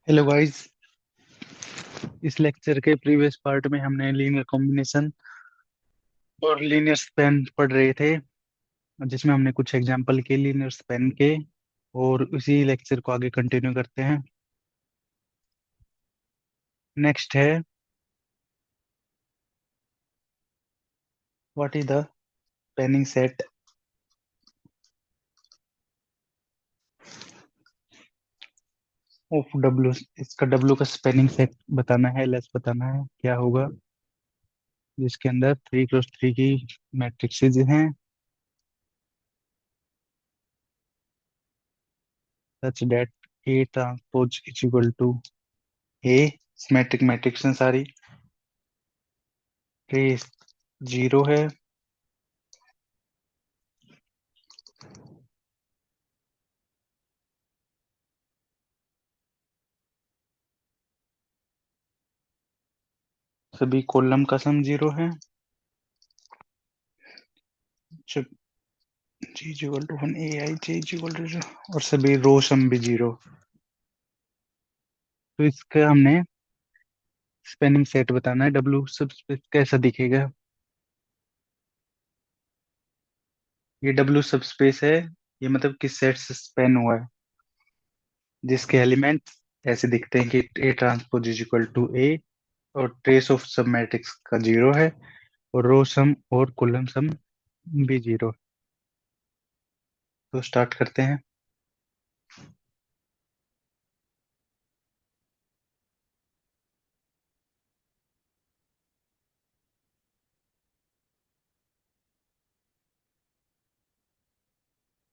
Hello guys. इस lecture के previous part में हमने लीनियर कॉम्बिनेशन और लीनियर स्पैन पढ़ रहे थे, जिसमें हमने कुछ एग्जांपल के लीनियर स्पैन के। और उसी लेक्चर को आगे कंटिन्यू करते हैं। नेक्स्ट है, what is the spanning set of W. इसका डब्ल्यू का स्पैनिंग सेट बताना है, लेस बताना है क्या होगा, जिसके अंदर 3 क्रॉस 3 की मैट्रिक्सेज हैं, such that A transpose is equal to A. Symmetric matrix हैं सारी। ट्रेस जीरो है। सभी कॉलम का सम जीरो है। जब G equal to 1 A I J equal to 0 और सभी रो सम भी जीरो। तो इसका हमने स्पेनिंग सेट बताना है। डब्ल्यू सब कैसा दिखेगा। ये डब्ल्यू सब स्पेस है। ये मतलब किस सेट से स्पेन हुआ है, जिसके एलिमेंट ऐसे दिखते हैं कि A transpose is equal to A और ट्रेस ऑफ सब मैट्रिक्स का जीरो है और रो सम और कॉलम सम भी जीरो। तो स्टार्ट करते हैं।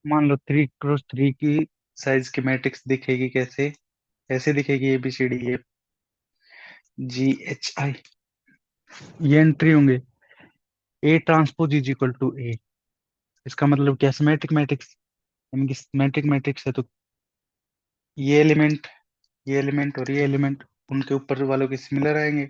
मान लो 3 क्रॉस 3 की साइज की मैट्रिक्स दिखेगी कैसे। ऐसे दिखेगी ABCD GHI। ये एंट्री होंगे A transpose is equal to A. इसका मतलब क्या, सिमेट्रिक मैट्रिक्स। यानी कि सिमेट्रिक मैट्रिक्स है तो ये एलिमेंट और ये एलिमेंट उनके ऊपर वालों के सिमिलर आएंगे।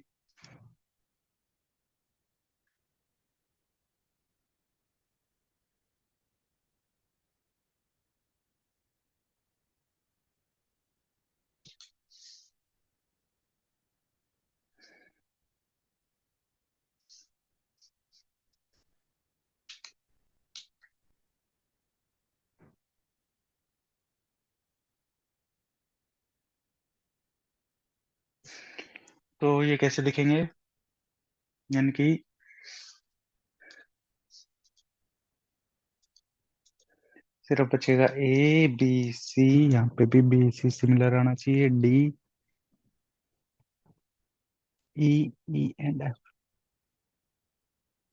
तो ये कैसे दिखेंगे, यानी कि सिर्फ बचेगा ABC। यहाँ पे भी BC सिमिलर आना चाहिए। DE, E and F।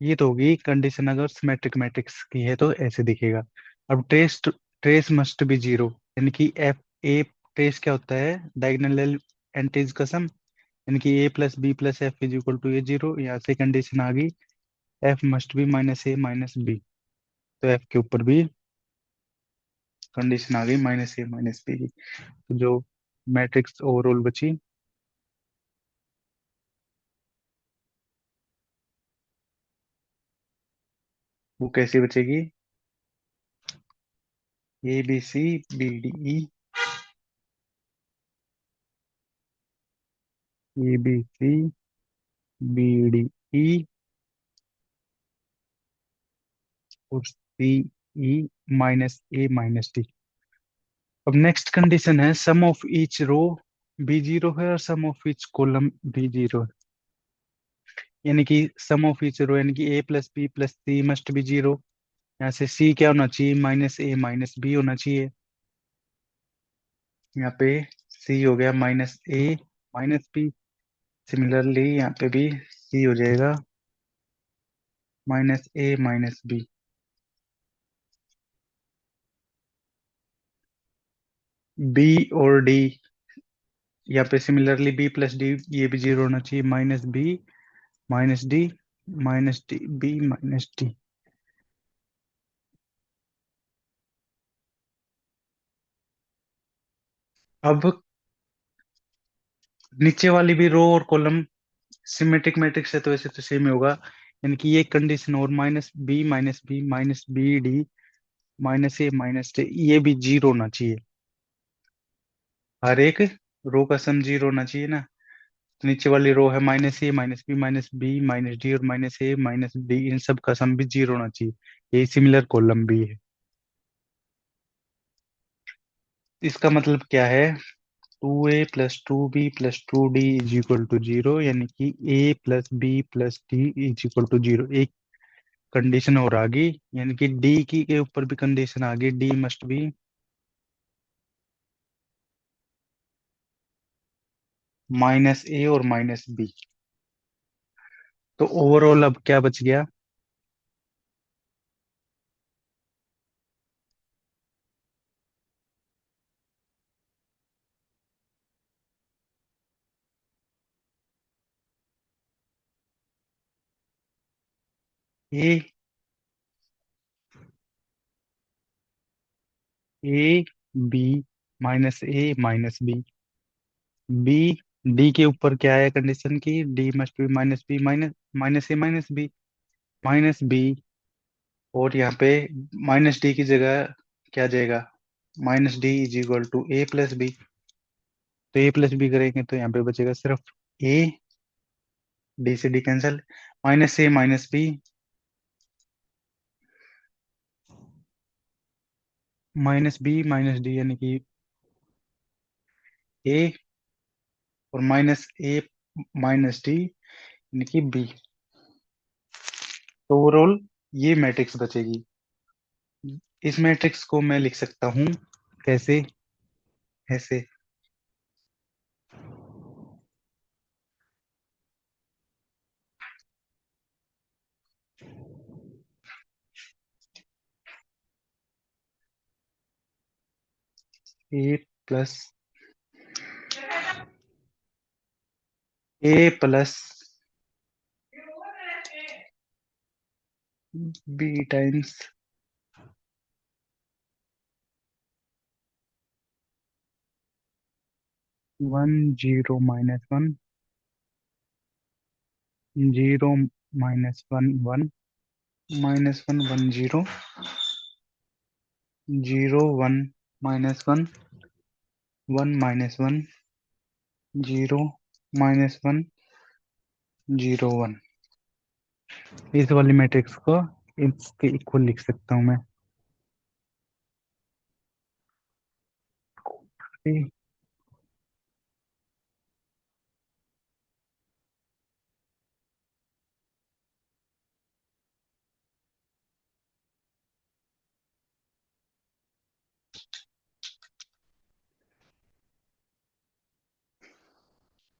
ये तो होगी कंडीशन, अगर सिमेट्रिक मैट्रिक्स की है तो ऐसे दिखेगा। अब ट्रेस मस्ट बी जीरो, यानी कि F A। ट्रेस क्या होता है, डायगोनल एंट्रीज का सम। यानी कि A+B+F इज इक्वल टू ये जीरो। यहाँ से कंडीशन आ गई, F must be -A - B। तो F के ऊपर भी कंडीशन आ गई -A - B की। तो जो मैट्रिक्स ओवरऑल बची, वो कैसी बचेगी। ABCBDE और CE -A - D। अब नेक्स्ट कंडीशन है, सम ऑफ ईच रो भी जीरो है और सम ऑफ ईच कॉलम भी जीरो है। यानी कि सम ऑफ ईच रो, यानी कि A+B+C मस्ट बी जीरो। यहाँ से C क्या होना चाहिए, -A - B होना चाहिए। यहाँ पे C हो गया -A - B। सिमिलरली यहाँ पे भी C हो जाएगा -A - B। B और D, यहाँ पे सिमिलरली B+D, ये भी जीरो होना चाहिए। -B - D - D - B - D। अब नीचे वाली भी रो और कॉलम सिमेट्रिक मैट्रिक्स है तो ऐसे तो सेम ही होगा। यानी कि ये कंडीशन और -B - B - B - D - A - D, ये भी जीरो होना चाहिए हर एक रो का सम जीरो होना चाहिए ना। तो नीचे वाली रो है -a -b -d और -a -d, इन सब का सम भी जीरो होना चाहिए। यही सिमिलर कॉलम भी है। इसका मतलब क्या है? 2a+2b+2d is equal to zero, यानी कि a+b+d is equal to zero. एक कंडीशन और आ गई, यानी कि डी की के ऊपर भी कंडीशन आ गई, डी मस्ट बी -a और -b। तो ओवरऑल अब क्या बच गया? A A B -a -b, B D के ऊपर क्या है कंडीशन की? D must be -b -a -b -b। और यहाँ पे -d की जगह क्या जाएगा? -d is equal to a+b। तो a+b करेंगे तो यहाँ पे बचेगा सिर्फ a, डी से D cancel, -a -b -b यानी कि a, और -a-d यानी कि b। तो ओवरऑल ये मैट्रिक्स बचेगी। इस मैट्रिक्स को मैं लिख सकता हूँ कैसे? ऐसे, a प्लस बी टाइम्स 1 0 -1 0 -1 1 -1 1 0 0 1 -1 1 -1 0 -1 0 1। इस वाली मैट्रिक्स को इसके इक्वल लिख सकता हूँ मैं।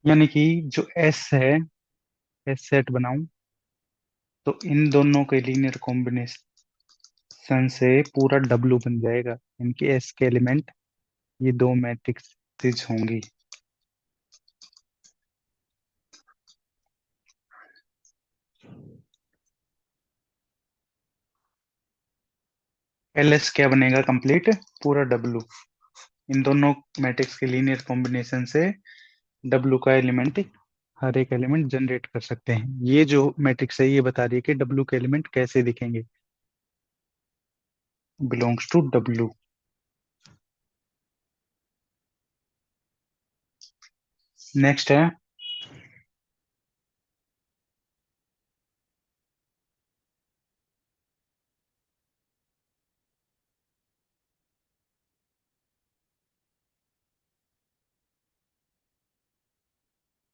यानी कि जो एस है, एस सेट बनाऊं तो इन दोनों के लीनियर कॉम्बिनेशन से पूरा डब्लू बन जाएगा, इनके एस के एलिमेंट ये दो मैट्रिक्स होंगी। एल एस क्या बनेगा? कंप्लीट पूरा डब्लू। इन दोनों मैट्रिक्स के लीनियर कॉम्बिनेशन से डब्लू का एलिमेंट, हर एक एलिमेंट जनरेट कर सकते हैं। ये जो मैट्रिक्स है ये बता रही है कि डब्लू के एलिमेंट कैसे दिखेंगे, बिलोंग्स टू डब्लू। नेक्स्ट है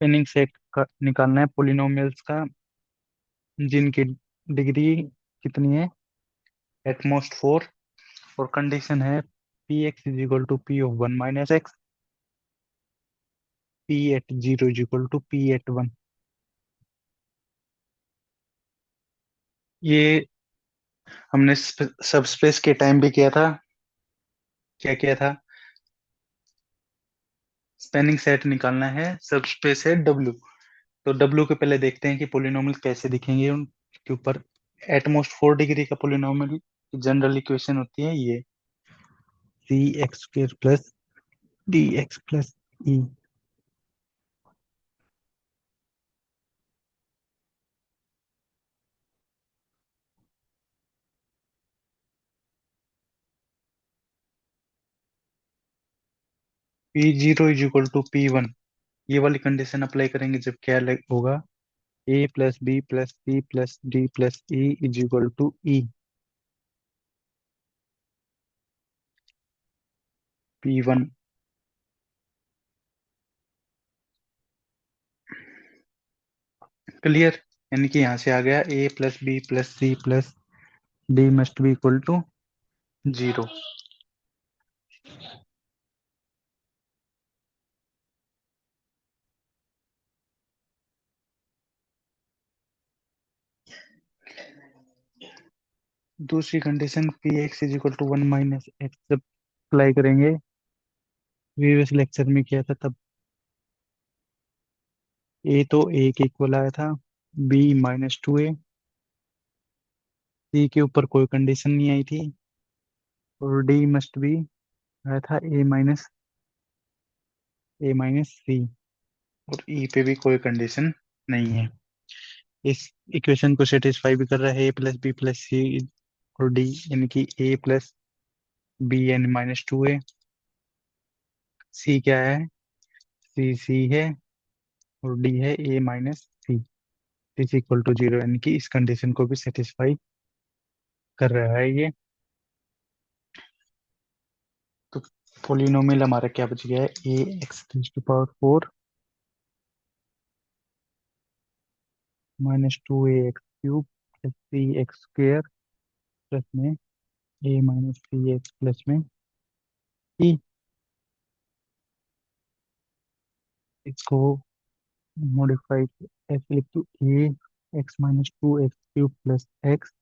स्पेनिंग सेट का निकालना है पोलिनोमियल्स का, जिनकी डिग्री कितनी है? एटमोस्ट 4। और कंडीशन है P X is equal to p(1 - x), p(0) is equal to p(1). ये हमने सब स्पेस के टाइम भी किया था। क्या किया था? स्पेनिंग सेट निकालना है, सब स्पेस है डब्ल्यू। तो डब्ल्यू के पहले देखते हैं कि पोलिनोमियल कैसे दिखेंगे उनके ऊपर। एटमोस्ट 4 डिग्री का पोलिनोमियल जनरल इक्वेशन होती है ये, c(x² + dx+e). P0 = P1, ये वाली कंडीशन अप्लाई करेंगे जब क्या होगा, A+B+C+D+E = P1। क्लियर? यानी कि यहाँ से आ गया A+B+C+D must be equal to 0। दूसरी कंडीशन Px = 1 - x जब अप्लाई करेंगे, प्रीवियस लेक्चर में किया था तब ए तो ए के इक्वल आया था, B - 2a, सी के ऊपर कोई कंडीशन नहीं आई थी, और डी मस्ट बी आया था A - सी, और ई पे भी कोई कंडीशन नहीं है। इस इक्वेशन को सेटिस्फाई भी कर रहा है A+B+C और डी, यानी कि A+BN - 2a। सी क्या है? सी है, और डी है A - C, is equal to 0, यानी कि इस कंडीशन को भी सेटिस्फाई कर रहा है ये। तो पोलिनोमियल हमारा क्या बच गया है? Ax⁴ -2ax³ + 3x² प्लस में A - 3x प्लस में ई। इसको मॉडिफाई ऐसे लिख दो, ए x - 2x³ plus x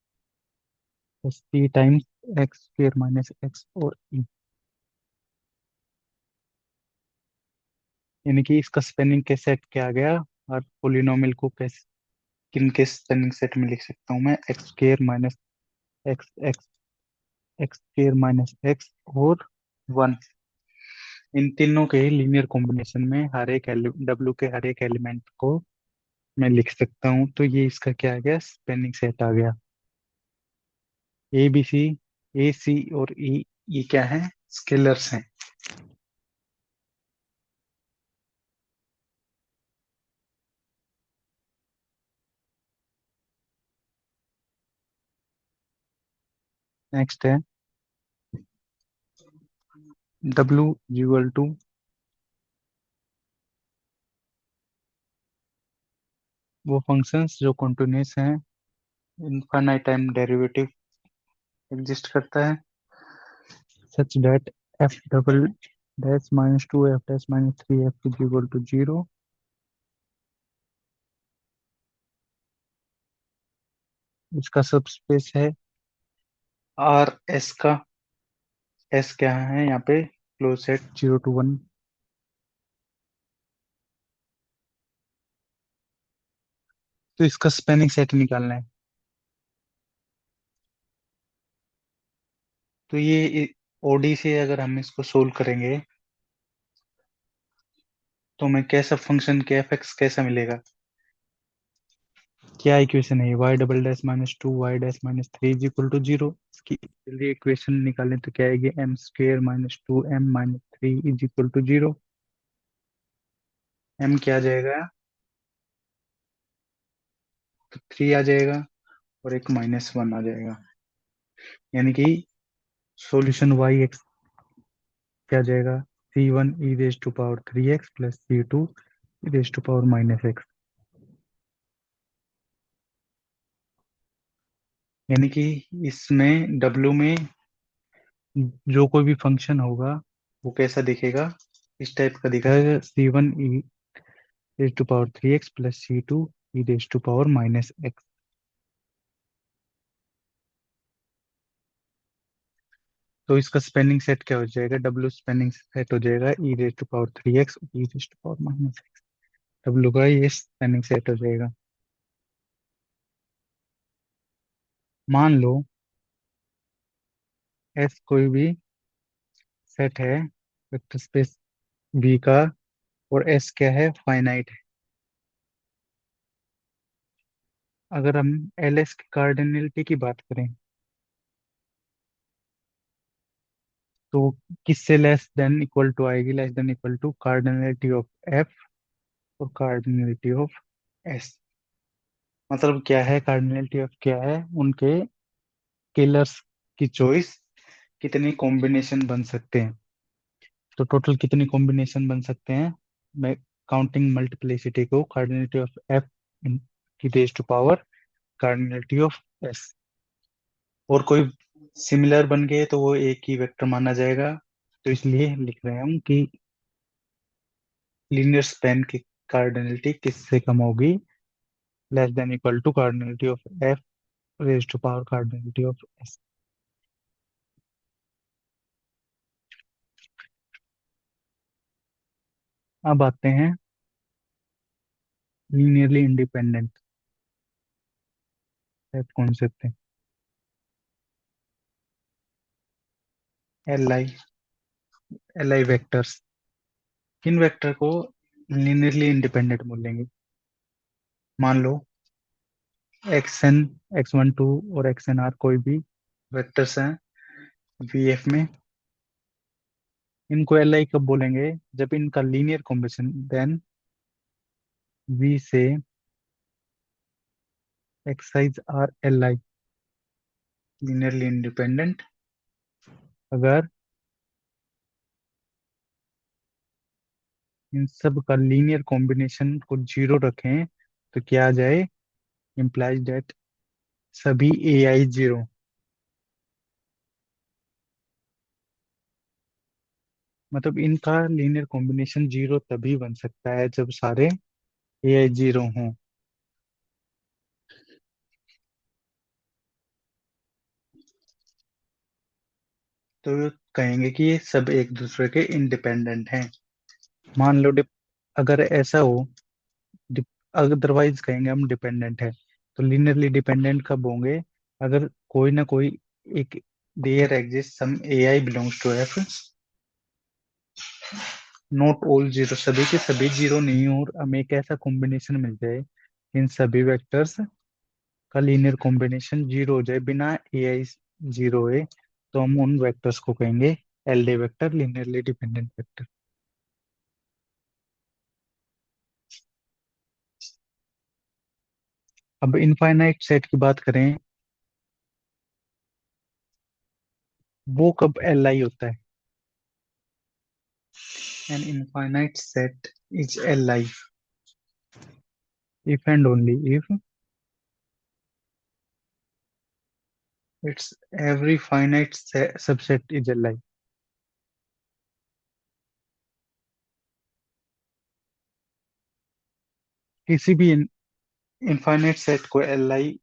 plus 3 times x² - x और ई, यानी कि इसका स्पेलिंग कैसे सेट किया गया, और पोलिनोमियल को कैसे, किन के स्पेलिंग सेट में लिख सकता हूँ मैं? x²-x, x² - x और 1, इन तीनों के लीनियर कॉम्बिनेशन में हर एक डब्ल्यू के हर एक एलिमेंट को मैं लिख सकता हूँ। तो ये इसका क्या आ गया? स्पेलिंग सेट आ गया। ABC, AC और E, ये क्या है? स्केलर्स हैं। नेक्स्ट है W = वो फंक्शंस जो कंटिन्यूअस हैं, इनफाइनाइट टाइम डेरिवेटिव एग्जिस्ट करता है, such that f double dash -2f dash - 3f = 0। इसका सब स्पेस है आर एस का। एस क्या है यहाँ पे? Close set 0 to 1। तो इसका स्पेनिंग सेट निकालना है। तो ये ओडी से अगर हम इसको सोल्व करेंगे, तो हमें कैसा फंक्शन के एफ एक्स कैसा मिलेगा? क्या इक्वेशन है? y⁻² - 2y⁻3 = 0। इसकी जल्दी इक्वेशन निकालें तो क्या आएगी? m² - 2m - 3 = 0। m क्या आ जाएगा? तो 3 आ जाएगा, और एक -1 आ जाएगा, यानी कि सॉल्यूशन वाई एक्स क्या आ जाएगा? C1e⁻³ प्लस C2e⁻−x, यानी कि इसमें W में जो कोई भी फंक्शन होगा वो कैसा दिखेगा? इस टाइप का दिखेगा, C1e⁻³ प्लस C2e⁻−x। तो इसका स्पेलिंग सेट क्या हो जाएगा? W स्पेलिंग सेट हो जाएगा e⁻³ e⁻−x। W का ये स्पेलिंग सेट हो जाएगा। मान लो S कोई भी सेट है वेक्टर स्पेस V का, और S क्या है? फाइनाइट है। अगर हम LS की कार्डिनलिटी की बात करें, तो किससे लेस देन इक्वल टू आएगी? Less than equal to cardinality of F और कार्डिनलिटी ऑफ एस। मतलब क्या है? कार्डिनलिटी ऑफ क्या है? उनके स्केलर्स की चॉइस, कितने कॉम्बिनेशन बन सकते हैं। तो टोटल कितने कॉम्बिनेशन बन सकते हैं? मैं काउंटिंग मल्टीप्लिसिटी को कार्डिनलिटी ऑफ एफ की raise to power cardinality of S. और कोई सिमिलर बन गए तो वो एक ही वेक्टर माना जाएगा। तो इसलिए लिख रहे हैं हम कि लीनियर स्पैन की कार्डिनलिटी किससे कम होगी? Less than equal to cardinality of F raise to power cardinality of S. अब आते हैं linearly independent concept. L I L I vectors, किन वेक्टर को लीनियरली इंडिपेंडेंट बोलेंगे? मान लो X N, X one two और एक्स एन आर कोई भी वेक्टर्स हैं वी एफ में। इनको एल आई कब बोलेंगे? जब इनका लीनियर कॉम्बिनेशन, देन वी से excise R L I linearly independent अगर इन सब का लीनियर कॉम्बिनेशन को जीरो रखें तो क्या आ जाए? implies दैट सभी ए आई जीरो। मतलब इनका लीनियर कॉम्बिनेशन जीरो तभी बन सकता है जब सारे ए आई जीरो हों। तो ये कहेंगे कि ये सब एक दूसरे के इंडिपेंडेंट हैं। मान लो अगर ऐसा हो, अदरवाइज कहेंगे हम डिपेंडेंट है। तो लीनियरली डिपेंडेंट कब होंगे? अगर कोई ना कोई एक, there exist some A I belongs to F, not all zero, सभी के सभी जीरो नहीं हो, और हमें एक ऐसा कॉम्बिनेशन मिल जाए इन सभी वेक्टर्स का लीनियर कॉम्बिनेशन जीरो हो जाए बिना ए आई जीरो है, तो हम उन वेक्टर्स को कहेंगे L D vector, linearly dependent vector. अब इनफाइनाइट सेट की बात करें, वो कब एल आई होता है? An infinite set is L I if and only if its every finite subset is Li। किसी भी इनफाइनाइट सेट को Li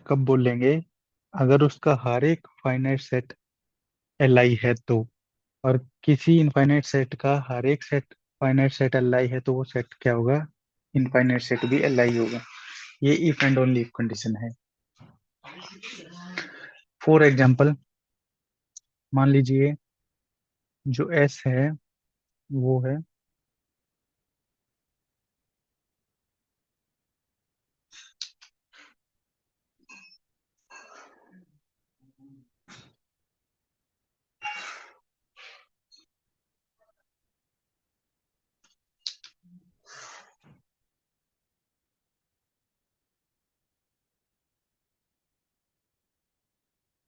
कब बोलेंगे? अगर उसका हर एक फाइनाइट सेट Li है तो। और किसी इनफाइनाइट सेट का हर एक सेट फाइनाइट सेट Li है तो वो सेट क्या होगा? इनफाइनाइट सेट भी Li होगा। ये if and only if condition है। फॉर एग्जाम्पल, मान लीजिए जो S है वो है,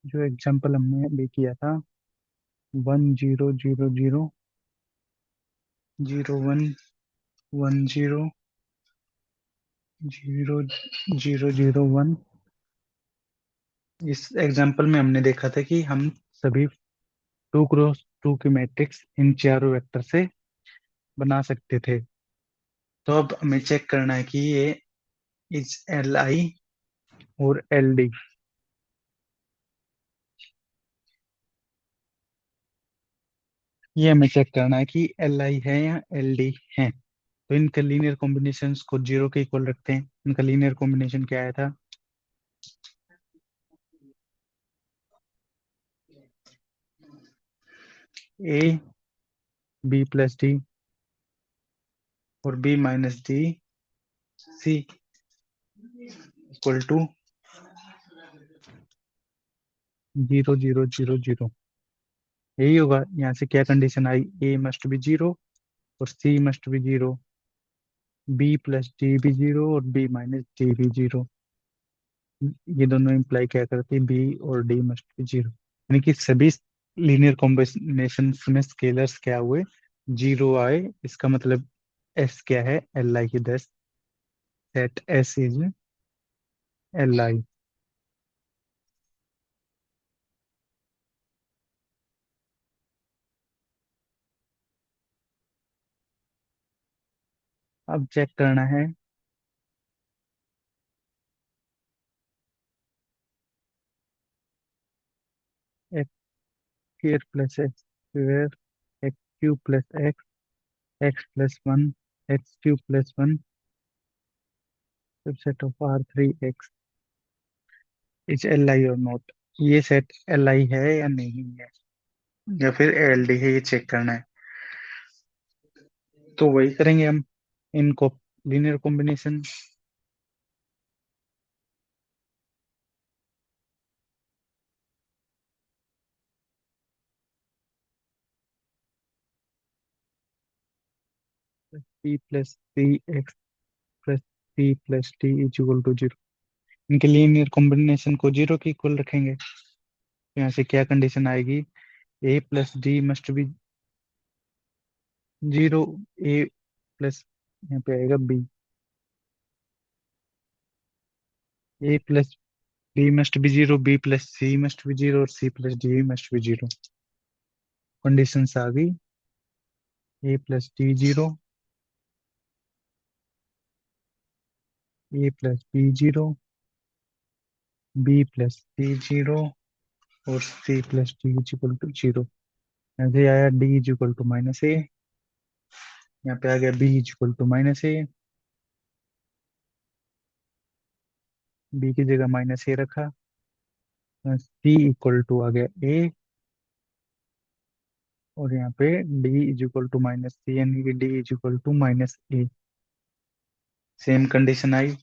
जो एग्जाम्पल हमने अभी किया था, 1000, 0110, 0001। इस एग्जाम्पल में हमने देखा था कि हम सभी टू क्रॉस टू की मैट्रिक्स इन चारों वेक्टर से बना सकते थे। तो अब हमें चेक करना है कि ये इज एल आई और एल डी। ये हमें चेक करना है कि एल आई है या एल डी है। तो इनके लीनियर कॉम्बिनेशंस को जीरो के इक्वल रखते हैं। इनका लीनियर कॉम्बिनेशन क्या आया था? ए बी प्लस डी और B minus D C equal to 0000। यही होगा। यहाँ से क्या कंडीशन आई, ए मस्ट बी जीरो और C must be zero, B plus D भी जीरो और बी माइनस डी भी जीरो। ये दोनों इम्प्लाई क्या करती है, बी और डी मस्ट बी जीरो, यानी कि सभी लीनियर कॉम्बिनेशन में स्केलर्स क्या हुए, जीरो आए। इसका मतलब एस क्या है, एल आई की दस, set S is L I. अब चेक करना है, X square plus X square, X cube plus X, X plus one, X cube plus one, subset of R three X is L I और नॉट। ये set L I है या नहीं है, या फिर एल डी है, ये चेक करना है। तो वही करेंगे हम, इनको linear combination. P plus C x plus C plus D is equal to zero. इनके लीनियर कॉम्बिनेशन को जीरो के इक्वल रखेंगे। तो यहाँ से क्या कंडीशन आएगी, A plus D must be zero, A plus, यहाँ पे आएगा B, A plus B must be zero, B plus C must be zero और C plus D must be zero. Conditions आ गई, A plus D zero, A plus B zero, B plus C zero और C plus D is equal to zero. ऐसे आया D is equal to minus A, यहाँ पे आ गया B is equal to minus A, B की जगह minus ए रखा, सी इक्वल टू आ गया ए, और यहाँ पे D is equal to minus C, यानी कि D is equal to minus A. Same condition आई,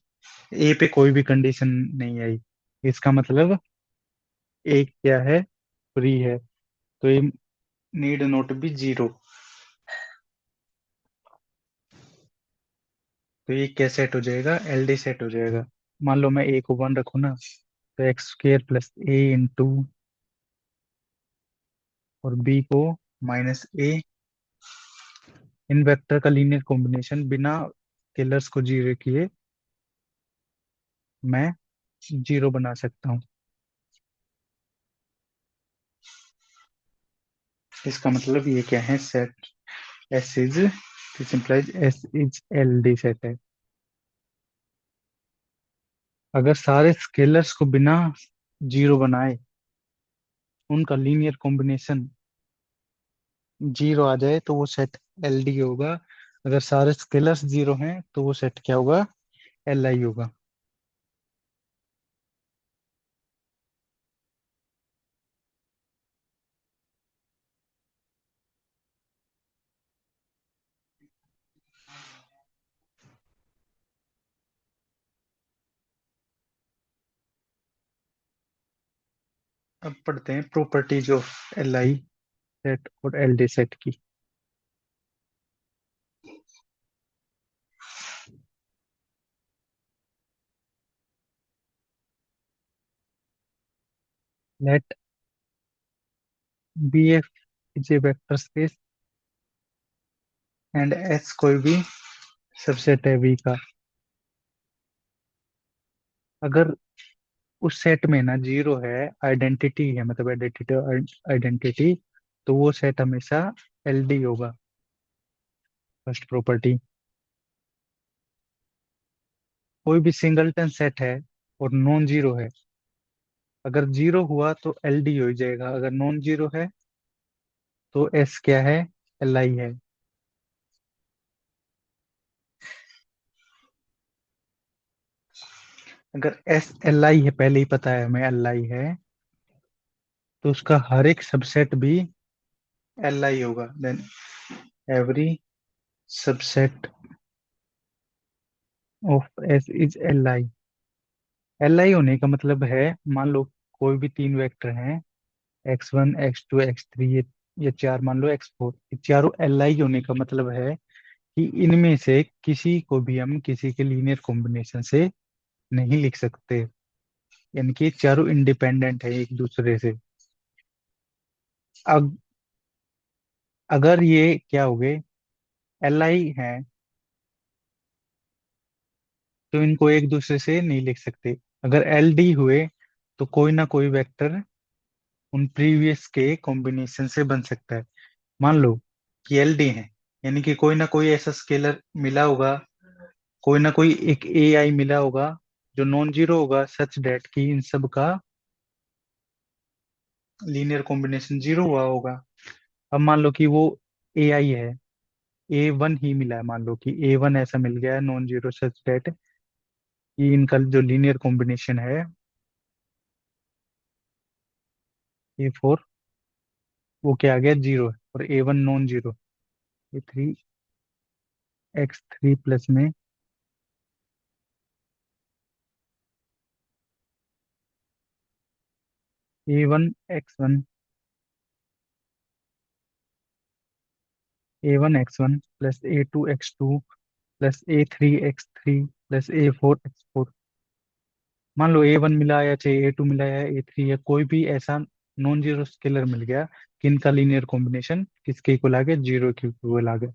ए पे कोई भी कंडीशन नहीं आई, इसका मतलब ए क्या है, फ्री है। तो ये नीड नॉट बी जीरो। तो ये क्या सेट हो जाएगा, एल डी सेट हो जाएगा। मान लो मैं ए को वन रखूँ ना, तो एक्स स्क्र प्लस ए इंटू, और बी को माइनस ए। इन वेक्टर का लीनियर कॉम्बिनेशन बिना स्केलर्स को जीरो किए मैं जीरो बना सकता हूँ। इसका मतलब ये क्या है, set S is, this implies S is L D set है। अगर सारे स्केलर्स को बिना जीरो बनाए उनका लीनियर कॉम्बिनेशन जीरो आ जाए तो वो सेट एल डी होगा। अगर सारे स्केलर्स जीरो हैं तो वो सेट क्या होगा, एल आई होगा। अब पढ़ते हैं properties of L I set और एल डी सेट की। Let be F is a vector space and S कोई भी सबसेट है वी का। अगर उस सेट में ना जीरो है, आइडेंटिटी है, मतलब आइडेंटिटी, आइडेंटिटी, तो वो सेट हमेशा एल डी होगा। फर्स्ट प्रॉपर्टी, कोई भी सिंगलटन सेट है और नॉन जीरो है, अगर जीरो हुआ तो एल डी हो जाएगा, अगर नॉन जीरो है तो एस क्या है, एल आई है। अगर एस एल आई है, पहले ही पता है हमें एल आई है, तो उसका हर एक सबसेट भी एल आई होगा। Then every subset of S is L I. L I होने का मतलब है, मान लो कोई भी तीन वेक्टर हैं, X one X two X three, ये ये चार मान लो एक्स4, ये चारों एल आई होने का मतलब है कि इनमें से किसी को भी हम किसी के लीनियर कॉम्बिनेशन से नहीं लिख सकते। यानी कि ये चारों इंडिपेंडेंट है एक दूसरे से। अग, अगर ये क्या हो गए, एल आई है, तो इनको एक दूसरे से नहीं लिख सकते। अगर एल डी हुए तो कोई ना कोई वेक्टर उन प्रीवियस के कॉम्बिनेशन से बन सकता है। मान लो कि एल डी है, यानी कि कोई ना कोई ऐसा स्केलर मिला होगा, कोई ना कोई एक ए आई मिला होगा जो नॉन जीरो होगा, सच डेट कि इन सब का लीनियर कॉम्बिनेशन जीरो हुआ होगा। अब मान लो कि वो ए आई है, ए वन ही मिला है, मान लो कि ए वन ऐसा मिल गया है नॉन जीरो सच डेट कि इनका जो लीनियर कॉम्बिनेशन है ए4, वो क्या आ गया, जीरो है, और ए one non zero. A3 x three plus में ए1 एक्स1, ए1 एक्स1 plus A2 x two plus A3 x three plus A4 एक्स4। मान लो ए वन मिला या चाहे ए टू मिला या ए थ्री या कोई भी ऐसा नॉन जीरो स्केलर मिल गया कि इनका लीनियर कॉम्बिनेशन किसके इक्वल आ गया, जीरो के इक्वल आ गया।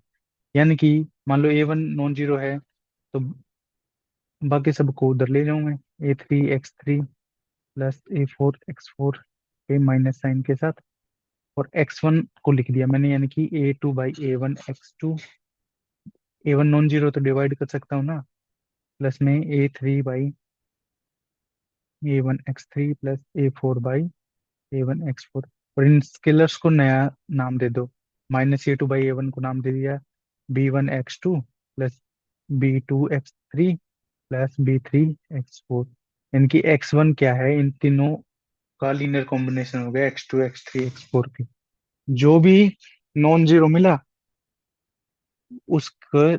यानी कि मान लो ए वन नॉन जीरो है, तो बाकी सबको उधर ले जाऊं मैं, ए3 एक्स3 प्लस ए4 एक्स4 के माइनस साइन के साथ, और एक्स वन को लिख दिया मैंने, यानी कि ए2/ए1 एक्स2। ए वन नॉन जीरो तो डिवाइड कर सकता हूँ ना, प्लस में ए3/ए1 एक्स3 प्लस ए4/ए1 एक्स4। और इन स्केलर्स को नया नाम दे दो। -a2/a1 को नाम दे दिया b1 x two plus b2 x three plus b3 एक्स4। यानी कि एक्स वन क्या है, इन तीनों का लीनियर कॉम्बिनेशन हो गया x2 x3 x4 की। जो भी नॉन जीरो मिला उसका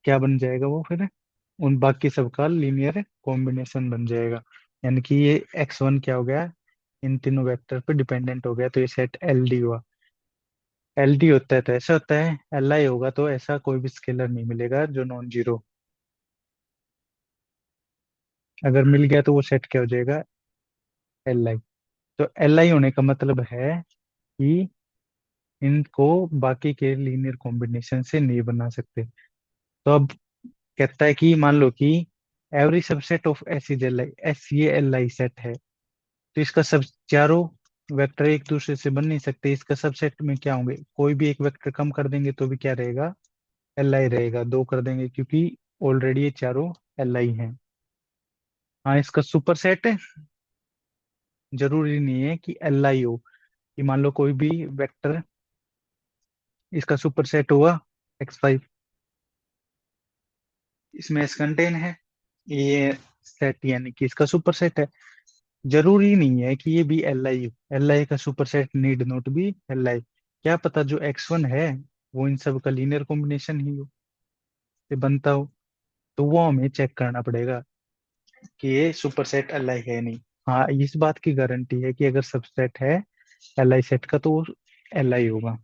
क्या बन जाएगा वो फिर, उन बाकी सबका लीनियर कॉम्बिनेशन बन जाएगा। यानी कि ये एक्स वन क्या हो गया, इन तीनों वेक्टर पे डिपेंडेंट हो गया, तो ये सेट एल डी हुआ। एल डी होता है तो ऐसा होता है, एल आई होगा तो ऐसा कोई भी स्केलर नहीं मिलेगा जो नॉन जीरो। अगर मिल गया तो वो सेट क्या हो जाएगा, एल आई। तो एल आई होने का मतलब है कि इनको बाकी के लीनियर कॉम्बिनेशन से नहीं बना सकते। तो अब कहता है कि मान लो कि every subset of S is L I, S ये एल आई सेट है, तो इसका सब चारों वेक्टर एक दूसरे से बन नहीं सकते। इसका सबसेट में क्या होंगे, कोई भी एक वेक्टर कम कर देंगे तो भी क्या रहेगा, एल आई रहेगा। दो कर देंगे क्योंकि ऑलरेडी ये चारों एल आई हैं। हाँ, इसका सुपर सेट जरूरी नहीं है कि एल आई हो, कि मान लो कोई भी वेक्टर इसका सुपर सेट हुआ x5, इसमें एस कंटेन है, ये सेट यानी कि इसका सुपर सेट है। जरूरी नहीं है कि ये भी एल आई हो, एल आई का super set need not be L I. क्या पता जो एक्स वन है वो इन सब का लीनियर कॉम्बिनेशन ही हो, से बनता हो। तो वो हमें चेक करना पड़ेगा कि ये सुपर सेट एल आई है नहीं। हाँ, इस बात की गारंटी है कि अगर सबसेट है एल आई सेट का तो वो एल आई होगा।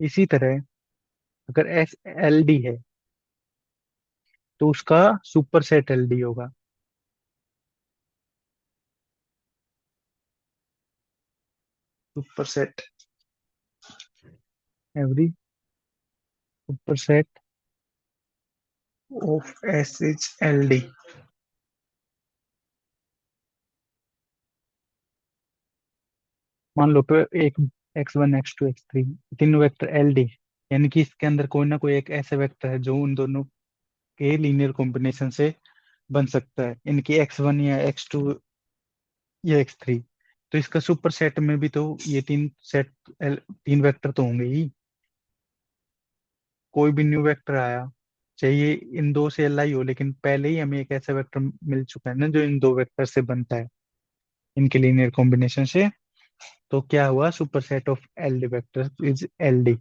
इसी तरह अगर एस एल डी है तो उसका सुपर सेट एल डी होगा। Super set, every super set of S is L D. मान लो तो एक x1 x2 x3 तीनों वेक्टर एल डी, यानी कि इसके अंदर कोई ना कोई एक ऐसा वेक्टर है जो उन दोनों के लीनियर कॉम्बिनेशन से बन सकता है, इनकी x1 या x2 या x3। तो इसका सुपर सेट में भी तो ये तीन सेट, तीन वेक्टर तो होंगे ही। कोई भी न्यू वेक्टर आया, चाहिए इन दो से एल आई हो, लेकिन पहले ही हमें एक ऐसा वेक्टर मिल चुका है ना जो इन दो वेक्टर से बनता है, इनके लीनियर कॉम्बिनेशन से। तो क्या हुआ, super set of L D vector is L D.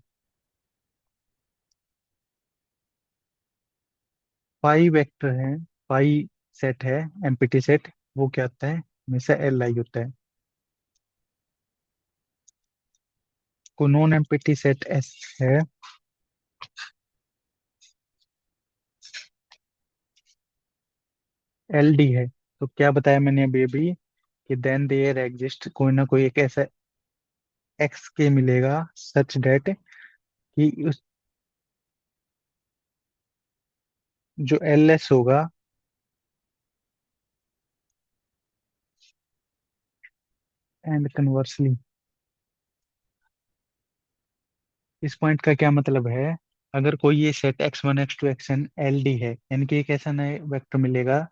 Pi vector है, पाई सेट है, एम्प्टी सेट, वो क्या होता है, हमेशा एल आई होता है। को नॉन एम्प्टी सेट एस है, एल डी है, तो क्या बताया मैंने अभी अभी कि देन देयर एग्जिस्ट कोई ना कोई एक ऐसा एक्स के मिलेगा सच डेट कि उस जो एल एस होगा एंड कन्वर्सली। इस पॉइंट का क्या मतलब है, अगर कोई ये set X one X two X N L D है, यानी कि एक ऐसा नया वेक्टर मिलेगा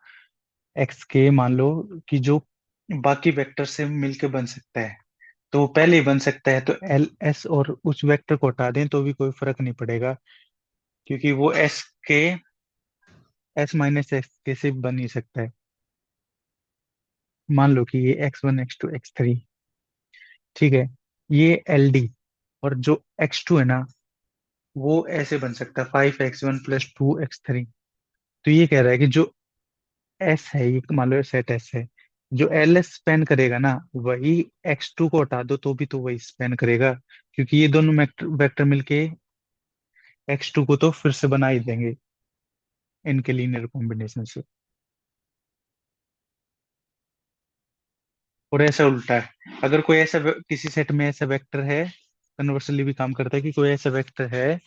एक्स के, मान लो कि जो बाकी वेक्टर से मिलके बन सकता है, तो वो पहले ही बन सकता है, तो एल एस और उस वेक्टर को हटा दें तो भी कोई फर्क नहीं पड़ेगा, क्योंकि वो एस के एस माइनस एक्स के से बन ही सकता है। मान लो कि ये X one X two X three, ठीक है, ये एल डी, और जो एक्स टू है ना, वो ऐसे बन सकता है 5x1 + 2x3। तो ये कह रहा है कि जो एस है, ये मान लो सेट एस है, जो एल एस स्पेन करेगा ना, वही एक्स टू को हटा दो तो भी तो वही स्पेन करेगा, क्योंकि ये दोनों वेक्टर वेक्टर मिलके एक्स टू को तो फिर से बना ही देंगे इनके लीनियर कॉम्बिनेशन से। और ऐसा उल्टा है, अगर कोई ऐसा किसी सेट में ऐसा वेक्टर है, कन्वर्सली भी काम करता है कि कोई ऐसा वेक्टर है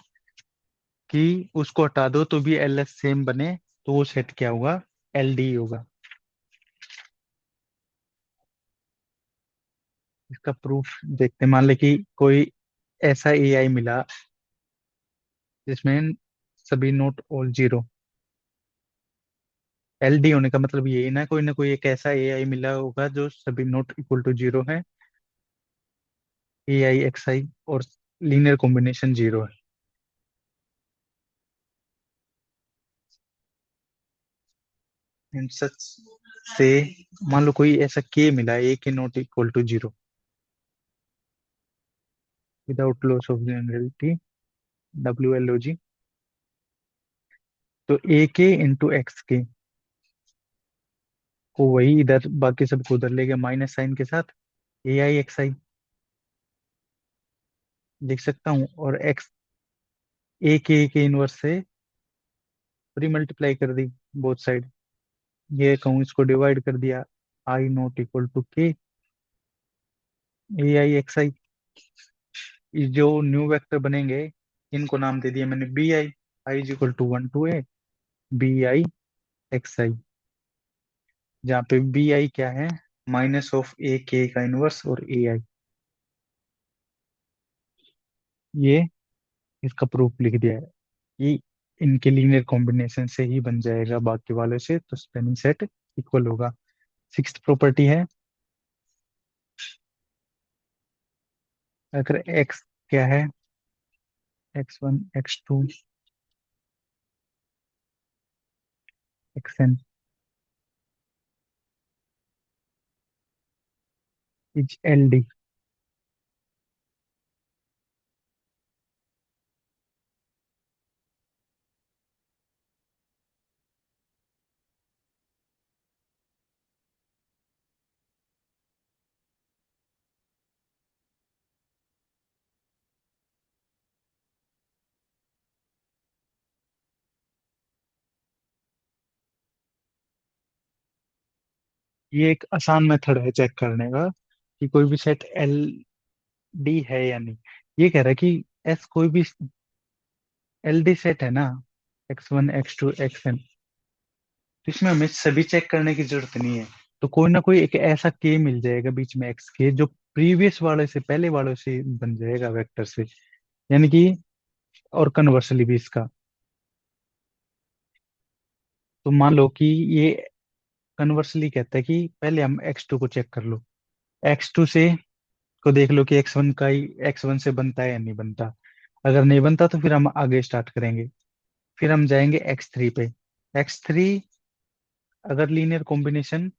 कि उसको हटा दो तो भी एल एस सेम बने, तो वो सेट क्या होगा, एल डी होगा। इसका प्रूफ देखते हैं। मान ले कि कोई ऐसा एआई मिला जिसमें सभी नोट ऑल जीरो, एलडी होने का मतलब यही ना कोई एक ऐसा एआई मिला होगा जो सभी नोट इक्वल टू जीरो है, एआई एक्सआई, और लीनियर कॉम्बिनेशन जीरो है। इन सच से मान लो कोई ऐसा के मिला, A K not equal to zero without loss of generality, W L O G. तो ए के इंटू एक्स के को वही इधर बाकी सबको उधर ले गया माइनस साइन के साथ, ए आई एक्स आई लिख सकता हूँ, और एक्स ए के इनवर्स से प्री मल्टीप्लाई कर दी बोथ साइड, ये कहूँ इसको डिवाइड कर दिया, आई नॉट इक्वल टू के ए आई एक्स आई। जो न्यू वेक्टर बनेंगे इनको नाम दे दिया मैंने B I, I is equal to 1 to A, B I x I, जहाँ पे बी आई क्या है, माइनस ऑफ ए के का इनवर्स और ए आई। ये इसका प्रूफ लिख दिया है कि इनके लीनियर कॉम्बिनेशन से ही बन जाएगा बाकी वालों से, तो स्पेनिंग सेट इक्वल होगा। सिक्स्थ प्रॉपर्टी है, अगर एक्स क्या है, x1 x2 xn is L D. ये एक आसान मेथड है चेक करने का कि कोई भी सेट एल डी है या नहीं। ये कह रहा है कि एस कोई भी एल डी सेट है ना, x1 x2 xn, तो इसमें हमें सभी चेक करने की जरूरत नहीं है, तो कोई ना कोई एक ऐसा के मिल जाएगा बीच में एक्स के जो प्रीवियस वाले से पहले वालों से बन जाएगा वेक्टर से, यानी कि और कन्वर्सली भी इसका। तो मान लो कि ये कन्वर्सली कहता है कि पहले हम x2 को चेक कर लो, x2 से को देख लो कि x1 का ही x1 से बनता है या नहीं बनता, अगर नहीं बनता तो फिर हम आगे स्टार्ट करेंगे, फिर हम जाएंगे x3 पे, x3 अगर लीनियर कॉम्बिनेशन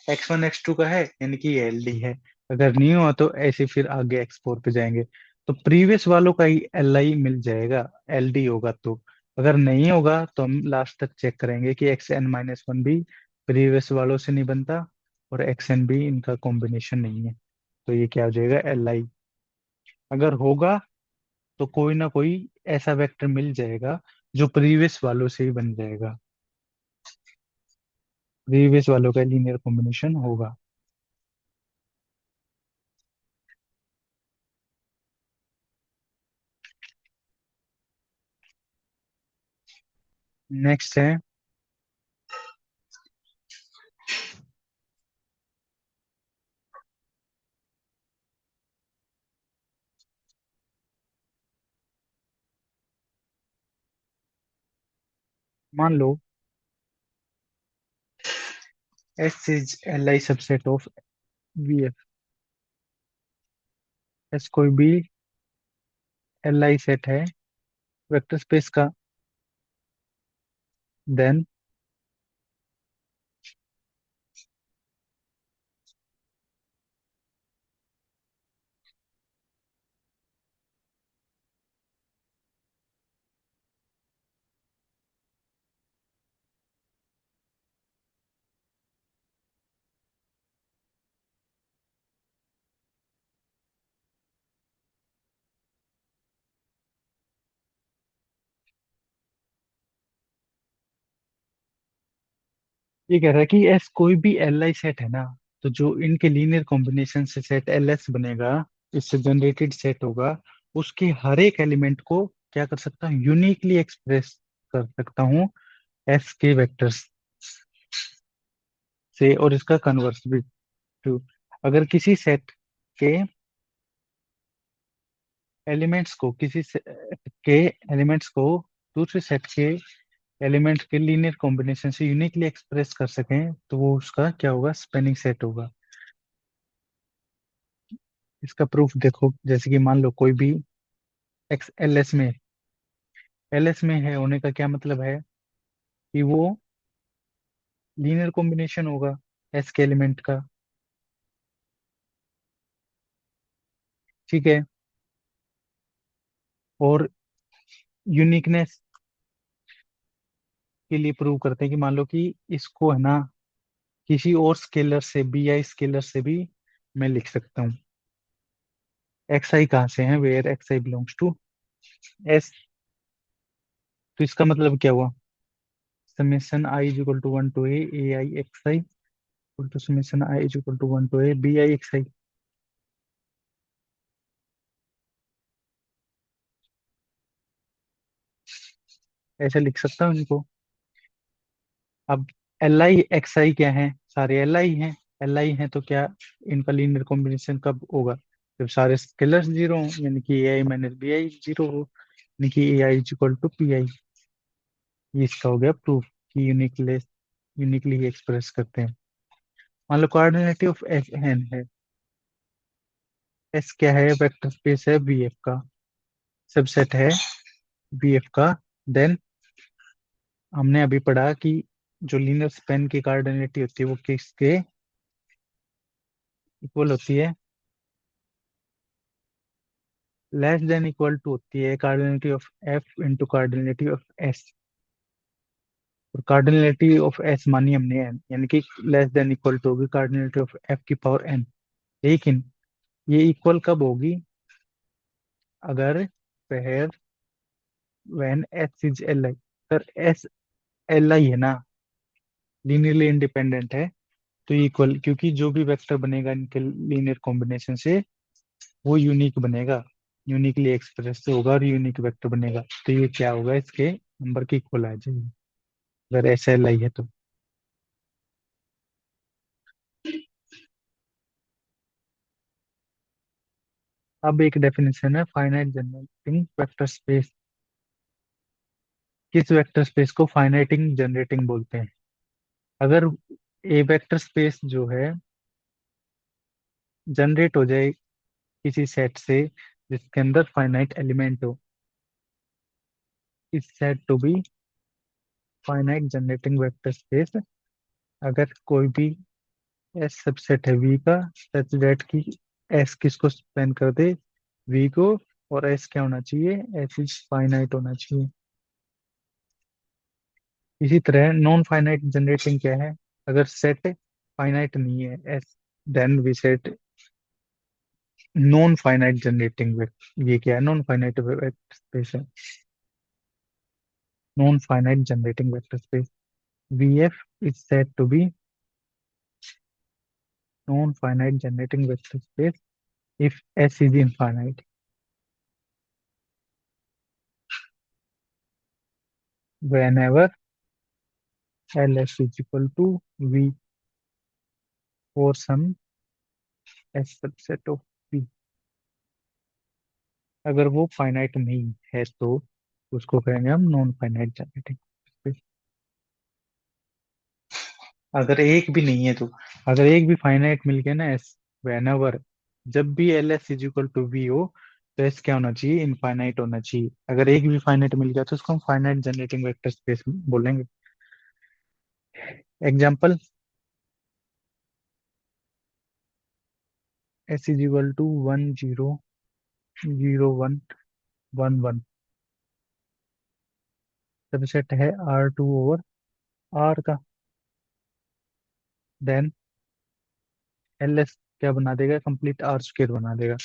x1 x2 का है यानी कि ये एल डी है, अगर नहीं हुआ तो ऐसे फिर आगे x4 पे जाएंगे, तो प्रीवियस वालों का ही एल आई मिल जाएगा, एल डी होगा तो। अगर नहीं होगा तो हम लास्ट तक चेक करेंगे कि xn-1 भी प्रीवियस वालों से नहीं बनता और xn भी इनका कॉम्बिनेशन नहीं है, तो ये क्या हो जाएगा, एल आई। अगर होगा तो कोई ना कोई ऐसा वेक्टर मिल जाएगा जो प्रीवियस वालों से ही बन जाएगा, प्रीवियस वालों का लीनियर कॉम्बिनेशन होगा। नेक्स्ट है, मान लो S is L I subset of V F. S कोई भी एल आई सेट है वेक्टर स्पेस का, देन ये कह रहा है कि एस कोई भी एल आई सेट है ना, तो जो इनके लीनियर कॉम्बिनेशन से सेट एल एस बनेगा, इससे जनरेटेड सेट होगा, उसके हर एक एलिमेंट को क्या कर सकता हूँ, यूनिकली एक्सप्रेस कर सकता हूँ एस के वेक्टर्स से, और इसका कन्वर्स भी ट्रू। अगर किसी सेट के एलिमेंट्स को के एलिमेंट्स को दूसरे सेट के एलिमेंट के लीनियर कॉम्बिनेशन से यूनिकली एक्सप्रेस कर सकें, तो वो उसका क्या होगा, स्पेनिंग सेट होगा। इसका प्रूफ देखो, जैसे कि मान लो कोई भी एक्स एल एस में है होने का क्या मतलब है कि वो लीनियर कॉम्बिनेशन होगा एस के एलिमेंट का। ठीक है। और यूनिकनेस के लिए प्रूव करते हैं कि मान लो कि इसको है ना किसी और स्केलर से, बी आई स्केलर से भी मैं लिख सकता हूँ। एक्स आई कहाँ से है, where x I belongs to S. तो इसका मतलब क्या हुआ, summation I is equal to one to A I x I equal to summation I is equal to one to A B I x I. ऐसे लिख सकता हूँ इनको। अब एल आई एक्स आई क्या है, सारे एल आई हैं। एल आई हैं तो क्या, इनका लीनियर कॉम्बिनेशन कब होगा, जब सारे स्केलर्स जीरो हो, यानी कि A I minus B I zero हो, यानी कि A I is equal to P I. ये इसका हो गया प्रूफ कि यूनिकली एक्सप्रेस करते हैं। मान लो कोऑर्डिनेट ऑफ एस एन है, एस क्या है, वेक्टर स्पेस है बी एफ का, सबसेट है बी एफ का। देन हमने अभी पढ़ा कि जो लीनियर स्पेन की कार्डिनलिटी होती है वो किसके इक्वल होती है, लेस देन इक्वल टू होती है cardinality of F into cardinality of S. और कार्डिनलिटी ऑफ एस मानी हमने n, यानी कि लेस देन इक्वल टू होगी कार्डिनलिटी ऑफ एफ की पावर n। लेकिन ये इक्वल कब होगी, अगर pair when S is L आई। अगर एस एल आई है ना, लीनियरली इंडिपेंडेंट है, तो इक्वल, क्योंकि जो भी वेक्टर बनेगा इनके लीनियर कॉम्बिनेशन से वो यूनिक बनेगा, यूनिकली एक्सप्रेस होगा और यूनिक वेक्टर बनेगा, तो ये क्या होगा, इसके नंबर की इक्वल आ जाएगी अगर एस एल आई है तो। अब एक डेफिनेशन है फाइनाइट जनरेटिंग वेक्टर स्पेस। किस वेक्टर स्पेस को फाइनाइटिंग जनरेटिंग बोलते हैं, अगर ए वेक्टर स्पेस जो है जनरेट हो जाए किसी सेट से जिसके अंदर फाइनाइट एलिमेंट हो, इस set to be finite generating vector space. अगर कोई भी एस सबसेट है वी का, सच दैट की एस किसको स्पेन कर दे, वी को, और एस क्या होना चाहिए, एस इज फाइनाइट होना चाहिए। इसी तरह नॉन फाइनाइट जनरेटिंग क्या है, अगर सेट फाइनाइट नहीं है S, then V set non finite generating vector, ये क्या है? नॉन फाइनाइट वेक्टर स्पेस है। Non finite generating vector space, VF is said to be non-finite generating vector space if S is infinite, whenever LS is equal to V for some S subset of V। अगर वो finite नहीं है तो उसको कहेंगे हम non finite generating space. अगर एक भी नहीं है तो, अगर एक भी फाइनाइट मिल गया ना एस, वेन, जब भी L S is equal to V हो, तो एस क्या होना चाहिए? इनफाइनाइट होना चाहिए। अगर एक भी फाइनाइट मिल गया तो उसको हम फाइनाइट जनरेटिंग वेक्टर स्पेस बोलेंगे। Example, S is equal to 1 0 0 1 1 1, subset है R2/R का। देन एल एस क्या बना देगा? कंप्लीट आर स्क्र बना देगा।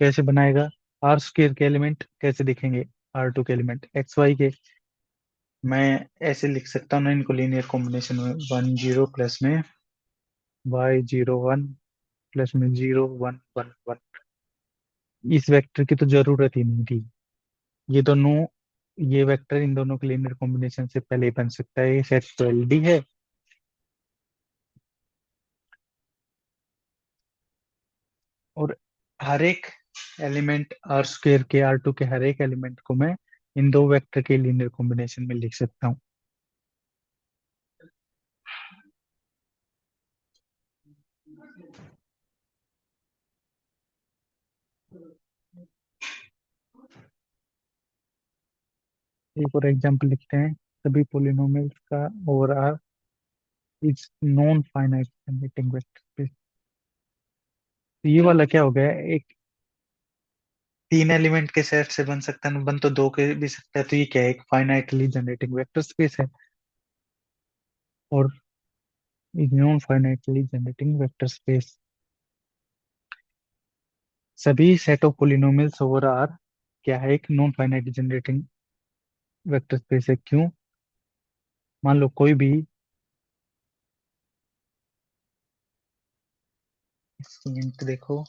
कैसे बनाएगा? आर स्क्र के एलिमेंट कैसे दिखेंगे? R2 के एलिमेंट XY के। मैं ऐसे लिख सकता हूँ ना इनको, लीनियर कॉम्बिनेशन में 1 0 प्लस में Y0 1 प्लस में 0 1 1 1। इस वेक्टर की तो जरूरत ही नहीं थी। ये दोनों, ये वेक्टर इन दोनों के लीनियर कॉम्बिनेशन से पहले ही बन सकता है। ये सेट तो LD है। और हर एक एलिमेंट आर स्क्वेयर के, R2 के हर एक एलिमेंट को मैं इन दो वेक्टर के लीनियर कॉम्बिनेशन में लिख सकता हूँ। एक और एग्जांपल लिखते हैं। सभी पोलिनोमियल्स का over R is non finite generating vector space. तो ये वाला क्या हो गया? एक तीन एलिमेंट के सेट से बन सकता है, बन तो दो के भी सकता है। तो ये क्या है? एक फाइनाइटली जनरेटिंग वेक्टर स्पेस है, और एक non finitely generating vector space. सभी set of polynomials over R क्या है? एक non finite generating vector space है। क्यों? मान लो कोई भी, इसकी hint देखो,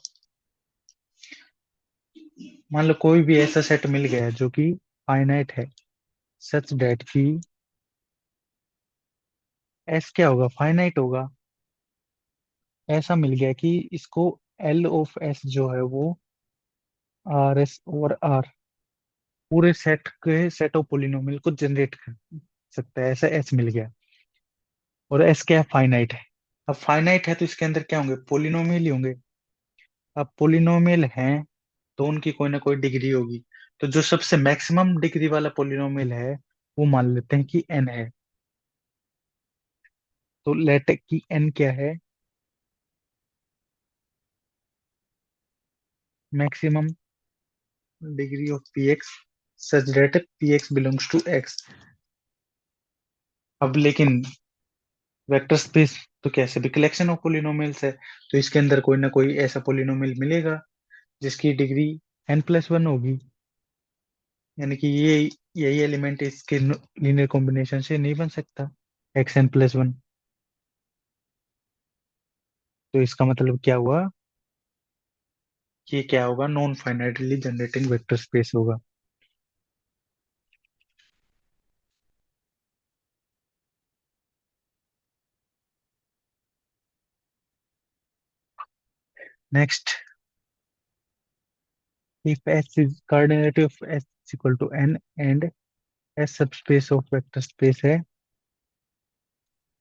मान लो कोई भी ऐसा सेट मिल गया है जो कि फाइनाइट है, सच डेट की एस क्या होगा? फाइनाइट होगा। ऐसा मिल गया कि इसको L ऑफ S जो है वो RS/R पूरे सेट के सेट ऑफ पोलिनोमियल को जनरेट कर सकता है। ऐसा S मिल गया, और S क्या है? फाइनाइट है। अब फाइनाइट है तो इसके अंदर क्या होंगे? पोलिनोमियल ही होंगे। अब पोलिनोमियल हैं तो उनकी कोई ना कोई डिग्री होगी। तो जो सबसे मैक्सिमम डिग्री वाला पोलिनोमियल है वो मान लेते हैं कि N है। तो लेट की N क्या है? Maximum degree of PX such that PX belongs to X। अब लेकिन वेक्टर स्पेस तो कैसे भी कलेक्शन ऑफ पोलिनोमियल्स है, तो इसके अंदर कोई ना कोई ऐसा पोलिनोमियल मिलेगा जिसकी डिग्री N+1 होगी। यानी कि ये यही एलिमेंट इसके लीनियर कॉम्बिनेशन से नहीं बन सकता, XN+1। तो इसका मतलब क्या हुआ? कि क्या होगा? Non finitely generating vector space होगा। Next, if S is coordinate of S is equal to N and S subspace of vector space है,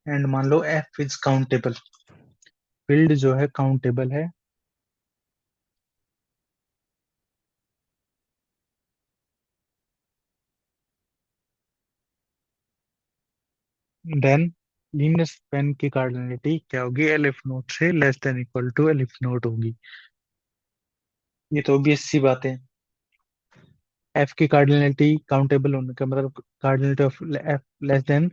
एंड मान लो F इज काउंटेबल, फील्ड जो है काउंटेबल है, देन लीनियर स्पैन की cardinality क्या होगी? एलिफ नोट से less than equal to aleph naught होगी। ये तो ऑब्वियस सी बात है। एफ की कार्डिनलिटी काउंटेबल होने का मतलब cardinality of F less than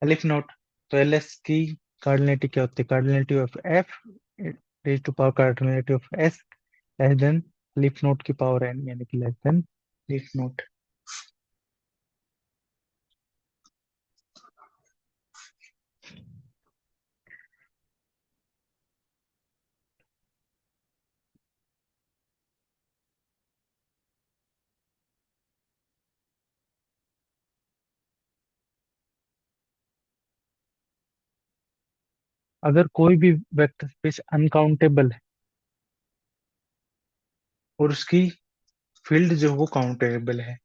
aleph naught. तो एल एस की कार्डिनलिटी क्या होती है? Cardinality of F raise to power का alternative S less than leaf node की पावर एन, यानी कि लेस देन लीफ नोड। अगर कोई भी वेक्टर स्पेस अनकाउंटेबल है और उसकी फील्ड जो वो काउंटेबल है,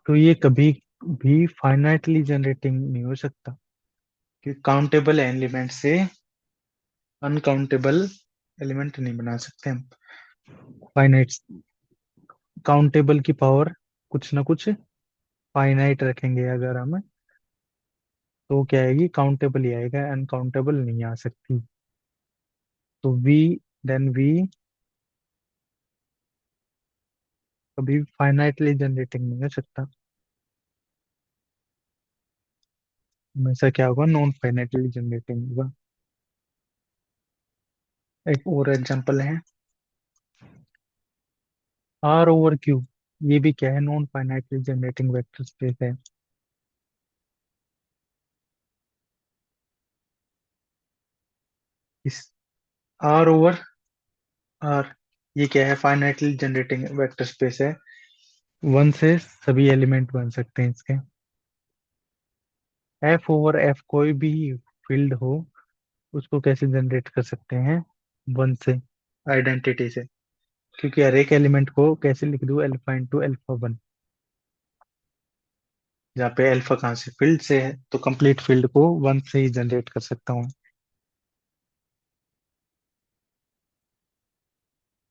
तो ये कभी भी फाइनाइटली जनरेटिंग नहीं हो सकता, कि काउंटेबल एलिमेंट से अनकाउंटेबल एलिमेंट नहीं बना सकते हम। फाइनाइट काउंटेबल की पावर कुछ ना कुछ फाइनाइट रखेंगे अगर हम, तो क्या आएगी, काउंटेबल ही आएगा, अनकाउंटेबल नहीं आ सकती। तो वी, देन वी कभी फाइनाइटली जनरेटिंग नहीं हो सकता, हमेशा क्या होगा, नॉन फाइनाइटली जनरेटिंग होगा। एक और एग्जांपल है, आर ओवर क्यू, ये भी क्या है, non finitely generating vector space है। इस आर ओवर आर, ये क्या है, फाइनाइटली जनरेटिंग वेक्टर स्पेस है। वन से सभी एलिमेंट बन सकते हैं इसके। एफ ओवर एफ, कोई भी फील्ड हो उसको कैसे जनरेट कर सकते हैं, वन से, आइडेंटिटी से। क्योंकि हर एक एलिमेंट को कैसे लिख दूं, अल्फा इंटू अल्फा वन, जहाँ पे अल्फा कहाँ से, फील्ड से है, तो कंप्लीट फील्ड को वन से ही जनरेट कर सकता हूँ।